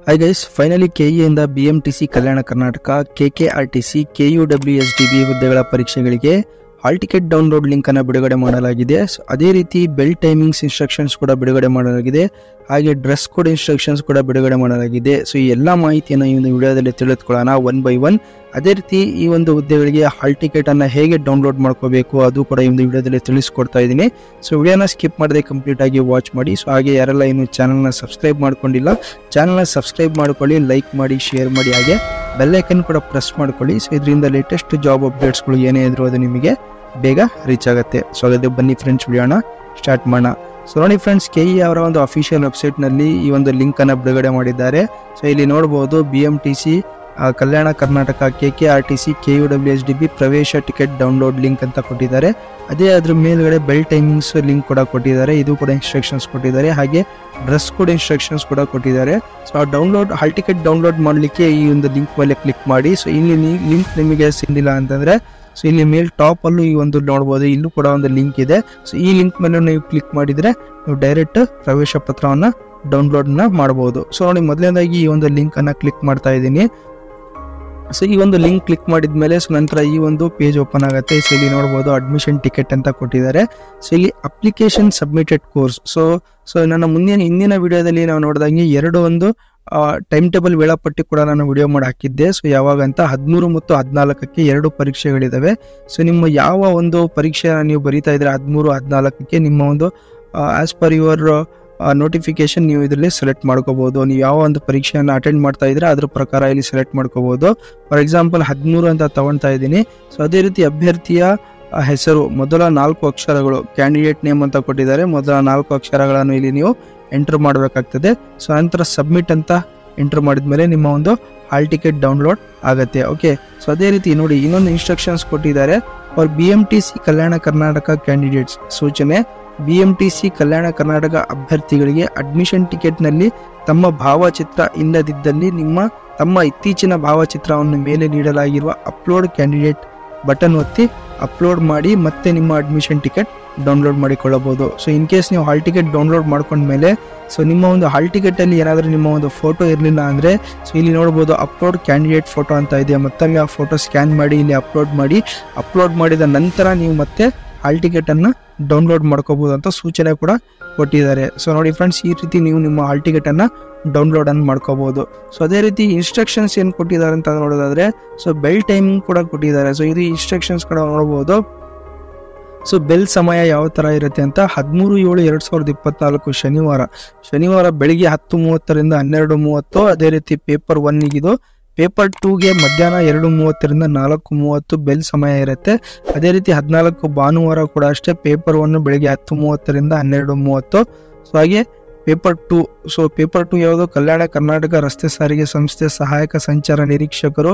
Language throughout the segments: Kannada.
Hi guys, finally ಕೆಇಎಯಿಂದ BMTC Kalyana Karnataka, KKRTC, KUWSDB ಹುದ್ದೆಗಳ ಪರೀಕ್ಷೆಗಳಿಗೆ ಹಾಲ್ ಟಿಕೆಟ್ ಡೌನ್ಲೋಡ್ ಲಿಂಕ್ ಅನ್ನು ಬಿಡುಗಡೆ ಮಾಡಲಾಗಿದೆ. ಅದೇ ರೀತಿ ಬೆಲ್ ಟೈಮಿಂಗ್ಸ್ ಇನ್ಸ್ಟ್ರಕ್ಷನ್ಸ್ ಕೂಡ ಬಿಡುಗಡೆ ಮಾಡಲಾಗಿದೆ. ಹಾಗೆ ಡ್ರೆಸ್ ಕೋಡ್ ಇನ್ಸ್ಟ್ರಕ್ಷನ್ಸ್ ಕೂಡ ಬಿಡುಗಡೆ ಮಾಡಲಾಗಿದೆ. ಸೊ ಈ ಎಲ್ಲ ಮಾಹಿತಿಯನ್ನು ಈ ಒಂದು ವಿಡಿಯೋದಲ್ಲಿ ತಿಳಿದುಕೊಳ್ಳೋಣ ಒನ್ ಬೈ ಒನ್. ಅದೇ ರೀತಿ ಈ ಒಂದು ಹುದ್ದೆಗಳಿಗೆ ಹಾಲ್ ಟಿಕೆಟ್ ಅನ್ನ ಹೇಗೆ ಡೌನ್ಲೋಡ್ ಮಾಡ್ಕೋಬೇಕು ಅದು ಕೂಡ ಈ ಒಂದು ವಿಡಿಯೋದಲ್ಲಿ ತಿಳಿಸ್ಕೊಡ್ತಾ ಇದ್ದೀನಿ. ಸೊ ವಿಡಿಯೋನ ಸ್ಕಿಪ್ ಮಾಡದೆ ಕಂಪ್ಲೀಟ್ ಆಗಿ ವಾಚ್ ಮಾಡಿ. ಸೊ ಹಾಗೆ ಯಾರೆಲ್ಲ ಇನ್ನು ಚಾನಲ್ನ ಸಬ್ಸ್ಕ್ರೈಬ್ ಮಾಡ್ಕೊಂಡಿಲ್ಲ, ಚಾನಲ್ನ ಸಬ್ಸ್ಕ್ರೈಬ್ ಮಾಡ್ಕೊಳ್ಳಿ, ಲೈಕ್ ಮಾಡಿ, ಶೇರ್ ಮಾಡಿ, ಹಾಗೆ ಬೆಲ್ ಐಕನ್ ಕೂಡ ಪ್ರೆಸ್ ಮಾಡ್ಕೊಳ್ಳಿ. ಸೊ ಇದರಿಂದ ಲೇಟೆಸ್ಟ್ ಜಾಬ್ ಅಪ್ಡೇಟ್ಸ್ಗಳು ಏನೇ ಇದ್ರು ಅದು ನಿಮಗೆ ಬೇಗ ರೀಚ್ ಆಗುತ್ತೆ. ಸೊ ಹಾಗಾದ್ರೆ ಬನ್ನಿ ಫ್ರೆಂಡ್ಸ್, ವಿಡಿಯೋನ ಸ್ಟಾರ್ಟ್ ಮಾಡೋಣ. ಸೊ ನೋಡಿ ಫ್ರೆಂಡ್ಸ್, ಕೆಇ ಅವರ ಒಂದು ಅಫಿಷಿಯಲ್ ವೆಬ್ಸೈಟ್ನಲ್ಲಿ ಈ ಒಂದು ಲಿಂಕ್ ಅನ್ನು ಬಿಡುಗಡೆ ಮಾಡಿದ್ದಾರೆ. ಸೊ ಇಲ್ಲಿ ನೋಡಬಹುದು BMTC Kalyana Karnataka, KKRTC, KUWSDB ಪ್ರವೇಶ ಟಿಕೆಟ್ ಡೌನ್ಲೋಡ್ ಲಿಂಕ್ ಅಂತ ಕೊಟ್ಟಿದ್ದಾರೆ. ಅದೇ ಅದ್ರ ಮೇಲ್ಗಡೆ ಬೆಲ್ ಟೈಮಿಂಗ್ಸ್ ಲಿಂಕ್ ಕೂಡ ಕೊಟ್ಟಿದ್ದಾರೆ. ಇದು ಕೂಡ ಇನ್ಸ್ಟ್ರಕ್ಷನ್ಸ್ ಕೊಟ್ಟಿದ್ದಾರೆ. ಹಾಗೆ ಡ್ರೆಸ್ ಕೋಡ್ ಇನ್ಸ್ಟ್ರಕ್ಷನ್ಸ್ ಕೂಡ ಕೊಟ್ಟಿದ್ದಾರೆ. ಸೊ ಡೌನ್ಲೋಡ್ ಹಾಲ್ ಟಿಕೆಟ್ ಡೌನ್ಲೋಡ್ ಮಾಡಲಿಕ್ಕೆ ಈ ಒಂದು ಲಿಂಕ್ ಮೇಲೆ ಕ್ಲಿಕ್ ಮಾಡಿ. ಸೊ ಇಲ್ಲಿ ಲಿಂಕ್ ನಿಮಗೆ ಸಿಗಲಿಲ್ಲ ಅಂತಂದ್ರೆ ಸೊ ಇಲ್ಲಿ ಮೇಲ್ ಟಾಪ್ ಅಲ್ಲೂ ಈ ಒಂದು ನೋಡಬಹುದು, ಇಲ್ಲೂ ಕೂಡ ಒಂದು ಲಿಂಕ್ ಇದೆ. ಸೊ ಈ ಲಿಂಕ್ ಮೇಲೆ ನೀವು ಕ್ಲಿಕ್ ಮಾಡಿದ್ರೆ ನೀವು ಡೈರೆಕ್ಟ್ ಪ್ರವೇಶ ಪತ್ರವನ್ನ ಡೌನ್ಲೋಡ್ ಮಾಡಬಹುದು. ಸೊ ನೋಡಿ, ಮೊದಲನೇದಾಗಿ ಈ ಒಂದು ಲಿಂಕ್ ಅನ್ನ ಕ್ಲಿಕ್ ಮಾಡ್ತಾ ಇದ್ದೀನಿ. ಸೊ ಈ ಒಂದು ಲಿಂಕ್ ಕ್ಲಿಕ್ ಮಾಡಿದ್ಮೇಲೆ ಸೊ ನಂತರ ಈ ಒಂದು ಪೇಜ್ ಓಪನ್ ಆಗುತ್ತೆ. ಸೊ ಇಲ್ಲಿ ನೋಡಬಹುದು ಅಡ್ಮಿಷನ್ ಟಿಕೆಟ್ ಅಂತ ಕೊಟ್ಟಿದ್ದಾರೆ. ಸೊ ಇಲ್ಲಿ ಅಪ್ಲಿಕೇಶನ್ ಸಬ್ಮಿಟೆಡ್ ಕೋರ್ಸ್. ಸೊ ನನ್ನ ಹಿಂದಿನ ವಿಡಿಯೋದಲ್ಲಿ ನಾವು ನೋಡಿದಂಗೆ ಒಂದು ಟೈಮ್ ಟೇಬಲ್ ವೇಳಾಪಟ್ಟಿ ಕೂಡ ನಾನು ವಿಡಿಯೋ ಮಾಡಿ ಹಾಕಿದ್ದೆ. ಸೊ ಯಾವಾಗ ಅಂತ 13 ಮತ್ತು 14ಕ್ಕೆ 2 ಪರೀಕ್ಷೆಗಳಿದಾವೆ. ಸೊ ನಿಮ್ಮ ಯಾವ ಒಂದು ಪರೀಕ್ಷೆ ನೀವು ಬರೀತಾ ಇದ್ರೆ 13, 14ಕ್ಕೆ ನಿಮ್ಮ ಒಂದು ಆಸ್ ಪರ್ ಯುವರ್ ನೋಟಿಫಿಕೇಶನ್ ನೀವು ಇದರಲ್ಲಿ ಸೆಲೆಕ್ಟ್ ಮಾಡ್ಕೋಬಹುದು. ನೀವು ಯಾವ ಒಂದು ಪರೀಕ್ಷೆಯನ್ನು ಅಟೆಂಡ್ ಮಾಡ್ತಾ ಇದ್ರೆ ಅದ್ರ ಪ್ರಕಾರ ಇಲ್ಲಿ ಸೆಲೆಕ್ಟ್ ಮಾಡ್ಕೋಬಹುದು. ಫಾರ್ ಎಕ್ಸಾಂಪಲ್ 13 ಅಂತ ತಗೊಳ್ತಾ ಇದ್ದೀನಿ. ಸೊ ಅದೇ ರೀತಿ ಅಭ್ಯರ್ಥಿಯ ಹೆಸರು ಮೊದಲ 4 ಅಕ್ಷರಗಳು, ಕ್ಯಾಂಡಿಡೇಟ್ ನೇಮ್ ಅಂತ ಕೊಟ್ಟಿದ್ದಾರೆ. ಮೊದಲ 4 ಅಕ್ಷರಗಳನ್ನು ಇಲ್ಲಿ ನೀವು ಎಂಟರ್ ಮಾಡಬೇಕಾಗ್ತದೆ. ಸೊ ನಂತರ ಸಬ್ಮಿಟ್ ಅಂತ ಎಂಟರ್ ಮಾಡಿದ್ಮೇಲೆ ನಿಮ್ಮ ಒಂದು ಹಾಲ್ ಟಿಕೆಟ್ ಡೌನ್ಲೋಡ್ ಆಗುತ್ತೆ. ಓಕೆ, ಸೊ ಅದೇ ರೀತಿ ನೋಡಿ ಇನ್ನೊಂದು ಇನ್ಸ್ಟ್ರಕ್ಷನ್ಸ್ ಕೊಟ್ಟಿದ್ದಾರೆ. For BMTC Kalyana Karnataka candidates ಸೂಚನೆ, BMTC ಕಲ್ಯಾಣ ಕರ್ನಾಟಕ ಅಭ್ಯರ್ಥಿಗಳಿಗೆ ಅಡ್ಮಿಷನ್ ಟಿಕೆಟ್ನಲ್ಲಿ ತಮ್ಮ ಭಾವಚಿತ್ರ ಇಲ್ಲದಿದ್ದಲ್ಲಿ ತಮ್ಮ ಇತ್ತೀಚಿನ ಭಾವಚಿತ್ರವನ್ನು ಮೇಲೆ ನೀಡಲಾಗಿರುವ ಅಪ್ಲೋಡ್ ಕ್ಯಾಂಡಿಡೇಟ್ ಬಟನ್ ಒತ್ತಿ ಅಪ್ಲೋಡ್ ಮಾಡಿ ಮತ್ತೆ ನಿಮ್ಮ ಅಡ್ಮಿಷನ್ ಟಿಕೆಟ್ ಡೌನ್ಲೋಡ್ ಮಾಡಿಕೊಳ್ಳಬಹುದು. ಸೊ ಇನ್ ಕೇಸ್ ನೀವು ಹಾಲ್ ಟಿಕೆಟ್ ಡೌನ್ಲೋಡ್ ಮಾಡ್ಕೊಂಡ್ಮೇಲೆ ಸೊ ನಿಮ್ಮ ಒಂದು ಹಾಲ್ ಟಿಕೆಟ್ ಅಲ್ಲಿ ಏನಾದರೂ ನಿಮ್ಮ ಒಂದು ಫೋಟೋ ಇರಲಿಲ್ಲ ಅಂದ್ರೆ ಸೊ ಇಲ್ಲಿ ನೋಡಬಹುದು ಅಪ್ಲೋಡ್ ಕ್ಯಾಂಡಿಡೇಟ್ ಫೋಟೋ ಅಂತ ಇದೆ. ಮತ್ತೊಮ್ಮೆ ಆ ಫೋಟೋ ಸ್ಕ್ಯಾನ್ ಮಾಡಿ ಇಲ್ಲಿ ಅಪ್ಲೋಡ್ ಮಾಡಿದ ನಂತರ ನೀವು ಮತ್ತೆ ಹಾಲ್ ಟಿಕೆಟ್ ಅನ್ನ ಡೌನ್ಲೋಡ್ ಮಾಡ್ಕೋಬಹುದು ಅಂತ ಸೂಚನೆ ಕೂಡ ಕೊಟ್ಟಿದ್ದಾರೆ. ಸೊ ನೋಡಿ ಫ್ರೆಂಡ್ಸ್, ಈ ರೀತಿ ನೀವು ನಿಮ್ಮ ಹಾಲ್ ಟಿಕೆಟ್ ಅನ್ನ ಡೌನ್ಲೋಡ್ ಮಾಡ್ಕೋಬಹುದು. ಸೊ ಅದೇ ರೀತಿ ಇನ್ಸ್ಟ್ರಕ್ಷನ್ಸ್ ಏನ್ ಕೊಟ್ಟಿದ್ದಾರೆ ಅಂತ ನೋಡೋದಾದ್ರೆ ಸೊ ಬೆಲ್ ಟೈಮಿಂಗ್ ಕೂಡ ಕೊಟ್ಟಿದ್ದಾರೆ. ಸೊ ಇದು ಇನ್ಸ್ಟ್ರಕ್ಷನ್ಸ್ ಕೂಡ ನೋಡಬಹುದು. ಸೊ ಬೆಲ್ ಸಮಯ ಯಾವ ತರ ಇರುತ್ತೆ ಅಂತ 13/7/2024 ಶನಿವಾರ ಬೆಳಿಗ್ಗೆ 10:30ರಿಂದ 12:30. ಅದೇ ರೀತಿ ಪೇಪರ್ 1 ಪೇಪರ್ 2ಗೆ ಮಧ್ಯಾಹ್ನ 2:30ರಿಂದ 4:30 ಬೆಲ್ ಸಮಯ ಇರುತ್ತೆ. ಅದೇ ರೀತಿ 14 ಭಾನುವಾರ ಕೂಡ ಅಷ್ಟೇ, ಪೇಪರ್ 1 ಬೆಳಿಗ್ಗೆ 10:30ರಿಂದ 12:30. ಸೊ ಹಾಗೆ ಪೇಪರ್ 2. ಸೊ ಪೇಪರ್ 2 ಯಾವುದು? ಕಲ್ಯಾಣ ಕರ್ನಾಟಕ ರಸ್ತೆ ಸಾರಿಗೆ ಸಂಸ್ಥೆ ಸಹಾಯಕ ಸಂಚಾರ ನಿರೀಕ್ಷಕರು,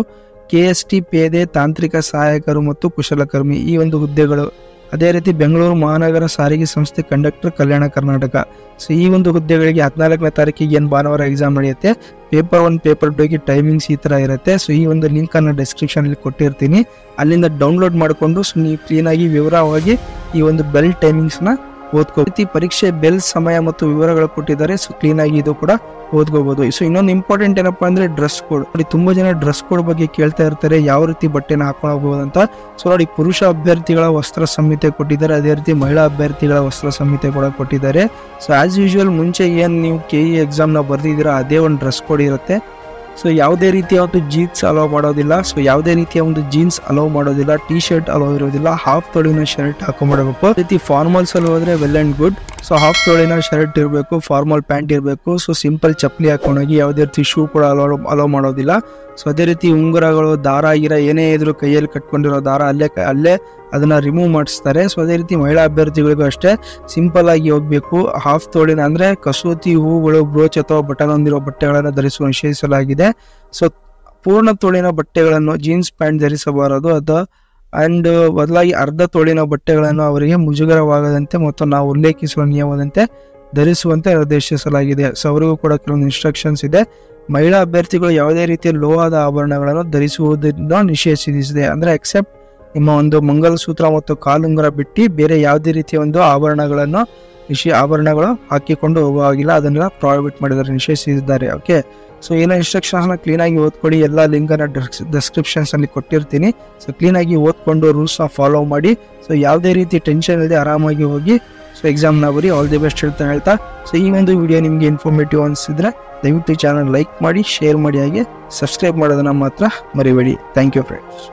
KST ಪೇದೆ, ತಾಂತ್ರಿಕ ಸಹಾಯಕರು ಮತ್ತು ಕುಶಲಕರ್ಮಿ ಈ ಒಂದು ಹುದ್ದೆಗಳು. ಅದೇ ರೀತಿ ಬೆಂಗಳೂರು ಮಹಾನಗರ ಸಾರಿಗೆ ಸಂಸ್ಥೆ ಕಂಡಕ್ಟರ್ ಕಲ್ಯಾಣ ಕರ್ನಾಟಕ. ಸೊ ಈ ಒಂದು ಹುದ್ದೆಗಳಿಗೆ 14ನೇ ತಾರೀಕಿಗೆ ಏನು ಭಾನುವಾರ ಎಕ್ಸಾಮ್ ನಡೆಯುತ್ತೆ. ಪೇಪರ್ 1 ಪೇಪರ್ 2ಗೆ ಟೈಮಿಂಗ್ಸ್ ಈ ತರ ಇರುತ್ತೆ. ಸೊ ಈ ಒಂದು ಲಿಂಕ್ ಅನ್ನು ಡಿಸ್ಕ್ರಿಪ್ಷನ್ ಅಲ್ಲಿ ಕೊಟ್ಟಿರ್ತೀನಿ, ಅಲ್ಲಿಂದ ಡೌನ್ಲೋಡ್ ಮಾಡಿಕೊಂಡು ಸೊ ನೀವು ಕ್ಲೀನ್ ಆಗಿ ವಿವರವಾಗಿ ಈ ಒಂದು ಬೆಲ್ ಟೈಮಿಂಗ್ಸ್ ನ ಓದ್ಕೋ. ರೀತಿ ಪರೀಕ್ಷೆ ಬೆಲ್ ಸಮಯ ಮತ್ತು ವಿವರಗಳು ಕೊಟ್ಟಿದ್ದಾರೆ. ಸೊ ಕ್ಲೀನ್ ಆಗಿ ಇದು ಕೂಡ ಓದ್ಕೋಬಹುದು. ಸೊ ಇನ್ನೊಂದು ಇಂಪಾರ್ಟೆಂಟ್ ಏನಪ್ಪಾ ಅಂದ್ರೆ ಡ್ರೆಸ್ ಕೋಡ್. ನೋಡಿ, ತುಂಬಾ ಜನ ಡ್ರೆಸ್ ಕೋಡ್ ಬಗ್ಗೆ ಕೇಳ್ತಾ ಇರ್ತಾರೆ, ಯಾವ ರೀತಿ ಬಟ್ಟೆನ ಹಾಕೊಂಡು ಹೋಗಬಹುದು ಅಂತ. ಸೊ ನೋಡಿ, ಪುರುಷ ಅಭ್ಯರ್ಥಿಗಳ ವಸ್ತ್ರ ಸಂಹಿತೆ ಕೊಟ್ಟಿದ್ದಾರೆ. ಅದೇ ರೀತಿ ಮಹಿಳಾ ಅಭ್ಯರ್ಥಿಗಳ ವಸ್ತ್ರ ಸಂಹಿತೆ ಕೂಡ ಕೊಟ್ಟಿದ್ದಾರೆ. ಸೊ ಆಸ್ ಯೂಶುವಲ್ ಮುಂಚೆ ಏನ್ ನೀವು KE ಎಕ್ಸಾಮ್ ನ ಬರ್ದಿದ್ದೀರಾ ಅದೇ ಒಂದು ಡ್ರೆಸ್ ಕೋಡ್ ಇರುತ್ತೆ. ಸೊ ಯಾವುದೇ ರೀತಿಯ ಒಂದು ಜೀನ್ಸ್ ಅಲೋ ಮಾಡೋದಿಲ್ಲ. ಸೊ ಯಾವುದೇ ರೀತಿಯ ಒಂದು ಜೀನ್ಸ್ ಅಲೋ ಮಾಡೋದಿಲ್ಲ, ಟಿ ಶರ್ಟ್ ಅಲೋ ಇರೋದಿಲ್ಲ, ಹಾಫ್ ತೊಳಿನ ಶರ್ಟ್ ಹಾಕೊಂಡ್ಬಿಡಬೇಕು. ಅದೇ ರೀತಿ ಫಾರ್ಮಲ್ಸ್ ಅಲ್ಲಿ ಹೋದ್ರೆ well and good. So half ತೊಳಿನ ಶರ್ಟ್ ಇರಬೇಕು, ಫಾರ್ಮಲ್ ಪ್ಯಾಂಟ್ ಇರಬೇಕು. ಸೊ ಸಿಂಪಲ್ ಚಪ್ಪಲಿ ಹಾಕೊಂಡೋಗಿ ಯಾವುದೇ ರೀತಿ ಶೂ ಕೂಡ ಅಲೋ ಮಾಡೋದಿಲ್ಲ. ಸೊ ಅದೇ ರೀತಿ ಉಂಗುರಗಳು, ದಾರ ಏನೇ ಇದ್ರು ಕೈಯಲ್ಲಿ ಕಟ್ಕೊಂಡಿರೋ ದಾರ ಅಲ್ಲೇ ಅದನ್ನ ರಿಮೂವ್ ಮಾಡಿಸ್ತಾರೆ. ಸೊ ಅದೇ ರೀತಿ ಮಹಿಳಾ ಅಭ್ಯರ್ಥಿಗಳಿಗೂ ಅಷ್ಟೇ ಸಿಂಪಲ್ ಆಗಿ ಹೋಗ್ಬೇಕು. ಹಾಫ್ ತೋಳಿನ ಅಂದ್ರೆ ಕಸೂತಿ, ಹೂಗಳು, ಬ್ರೋಚ್ ಅಥವಾ ಬಟನ್ ಹೊಂದಿರೋ ಬಟ್ಟೆಗಳನ್ನು ಧರಿಸುವ ನಿಷೇಧಿಸಲಾಗಿದೆ. ಸೊ ಪೂರ್ಣ ತೋಳಿನ ಬಟ್ಟೆಗಳನ್ನು, ಜೀನ್ಸ್ ಪ್ಯಾಂಟ್ ಧರಿಸಬಾರದು. ಅಂಡ್ ಬದಲಾಗಿ ಅರ್ಧ ತೋಳಿನ ಬಟ್ಟೆಗಳನ್ನು ಅವರಿಗೆ ಮುಜುಗರವಾಗದಂತೆ ಮತ್ತು ನಾವು ಉಲ್ಲೇಖಿಸುವ ನಿಯಮದಂತೆ ಧರಿಸುವಂತೆ ನಿರ್ದೇಶಿಸಲಾಗಿದೆ. ಸೊ ಅವರಿಗೂ ಕೂಡ ಕೆಲವೊಂದು ಇನ್ಸ್ಟ್ರಕ್ಷನ್ಸ್ ಇದೆ. ಮಹಿಳಾ ಅಭ್ಯರ್ಥಿಗಳು ಯಾವುದೇ ರೀತಿಯ ಲೋಹದ ಆಭರಣಗಳನ್ನು ಧರಿಸುವುದನ್ನು ನಿಷೇಧಿಸಿದೆ. ಅಂದ್ರೆ ಎಕ್ಸೆಪ್ಟ್ ನಿಮ್ಮ ಒಂದು ಮಂಗಲಸೂತ್ರ ಮತ್ತು ಕಾಲುಂಗುರ ಬಿಟ್ಟು ಬೇರೆ ಯಾವುದೇ ರೀತಿಯ ಒಂದು ಆಭರಣಗಳು ಹಾಕಿಕೊಂಡು ಹೋಗುವಾಗಿಲ್ಲ, ಅದನ್ನೆಲ್ಲ ಪ್ರಾಹಿಬಿಟ್ ಮಾಡಿದ್ದಾರೆ, ನಿಷೇಧಿಸಿದ್ದಾರೆ. ಓಕೆ, ಸೊ ಏನೋ ಇನ್ಸ್ಟ್ರಕ್ಷನ್ಸ್ನ ಕ್ಲೀನಾಗಿ ಓದ್ಕೊಡಿ. ಎಲ್ಲ ಲಿಂಕನ್ನು ಡಿಸ್ಕ್ರಿಪ್ಷನ್ಸಲ್ಲಿ ಕೊಟ್ಟಿರ್ತೀನಿ. ಸೊ ಕ್ಲೀನಾಗಿ ಓದ್ಕೊಂಡು ರೂಲ್ಸ್ನ ಫಾಲೋ ಮಾಡಿ. ಸೊ ಯಾವುದೇ ರೀತಿ ಟೆನ್ಷನ್ ಇಲ್ಲದೆ ಆರಾಮಾಗಿ ಹೋಗಿ ಸೊ ಎಕ್ಸಾಮ್ನ ಬರೀ. ಆಲ್ ದಿ ಬೆಸ್ಟ್ ಹೇಳ್ತಾ ಸೊ ಈ ಒಂದು ವಿಡಿಯೋ ನಿಮಗೆ ಇನ್ಫಾರ್ಮೇಟಿವ್ ಅನಿಸಿದ್ರೆ ದಯವಿಟ್ಟು ಚಾನಲ್ ಲೈಕ್ ಮಾಡಿ, ಶೇರ್ ಮಾಡಿ, ಹಾಗೆ ಸಬ್ಸ್ಕ್ರೈಬ್ ಮಾಡೋದನ್ನು ಮಾತ್ರ ಮರಿಬೇಡಿ. Thank you friends.